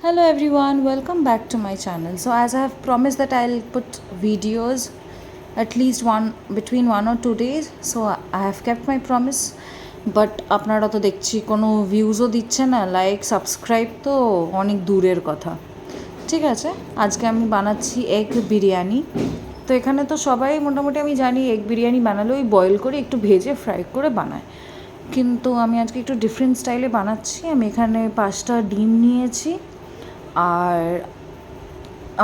Hello everyone, welcome back to my channel. So as I have promised that I'll put videos at least one between 1 or 2 days. So I have kept my promise. But আপনারা তো দেখছি কোনো ভিউজও দিচ্ছে না, like subscribe তো অনেক দূরের কথা। ঠিক আছে, আজকে আমি বানাচ্ছি এগ বিরিয়ানি। তো এখানে তো সবাই মোটামুটি আমি জানি এগ বিরিয়ানি বানালে ওই বয়েল করে একটু ভেজে ফ্রাই করে বানায়, কিন্তু আমি আজকে একটু ডিফারেন্ট স্টাইলে বানাচ্ছি। আমি এখানে 5টা ডিম নিয়েছি। আর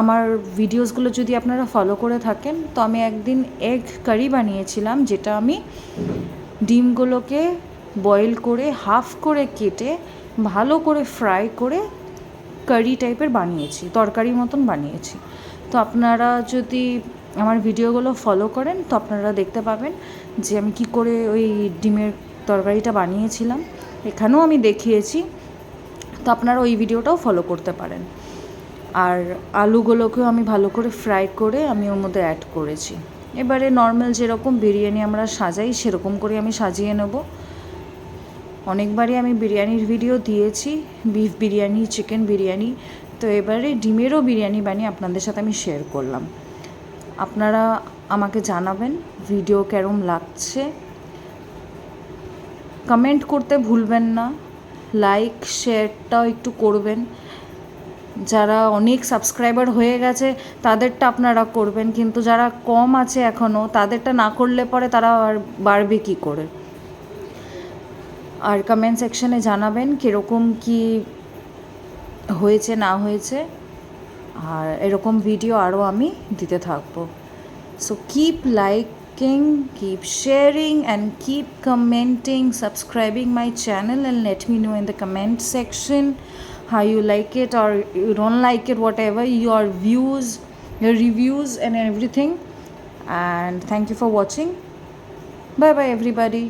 আমার ভিডিওসগুলো যদি আপনারা ফলো করে থাকেন, তো আমি একদিন এগ কারি বানিয়েছিলাম, যেটা আমি ডিমগুলোকে বয়েল করে হাফ করে কেটে ভালো করে ফ্রাই করে কারি টাইপের বানিয়েছি, তরকারির মতন বানিয়েছি। তো আপনারা যদি আমার ভিডিওগুলো ফলো করেন তো আপনারা দেখতে পাবেন যে আমি কি করে ওই ডিমের তরকারিটা বানিয়েছিলাম। এখানেও আমি দেখিয়েছি, তো আপনারা ওই ভিডিওটাও ফলো করতে পারেন। আর আলুগুলোকেও আমি ভালো করে ফ্রাই করে আমি ওর মধ্যে অ্যাড করেছি। এবারে নর্মাল যেরকম বিরিয়ানি আমরা সাজাই সেরকম করে আমি সাজিয়ে নেব। অনেকবারই আমি বিরিয়ানির ভিডিও দিয়েছি, বিফ বিরিয়ানি, চিকেন বিরিয়ানি। তো এবারে ডিমেরও বিরিয়ানি বানিয়ে আপনাদের সাথে আমি শেয়ার করলাম। আপনারা আমাকে জানাবেন ভিডিও কেরম লাগছে, কমেন্ট করতে ভুলবেন না, লাইক শেয়ারটাও একটু করবেন। যারা অনেক সাবস্ক্রাইবার হয়ে গেছে তাদেরটা আপনারা করবেন, কিন্তু যারা কম আছে এখনও তাদেরটা না করলে পরে তারা আর বাড়বে কী করে। আর কমেন্ট সেকশানে জানাবেন কীরকম কী হয়েছে না হয়েছে, আর এরকম ভিডিও আরও আমি দিতে থাকবো। So keep liking, keep sharing and keep commenting, subscribing my channel and let me know in the comment section how you like it or you don't like it, whatever your views, your reviews and everything. And thank you for watching. Bye bye everybody.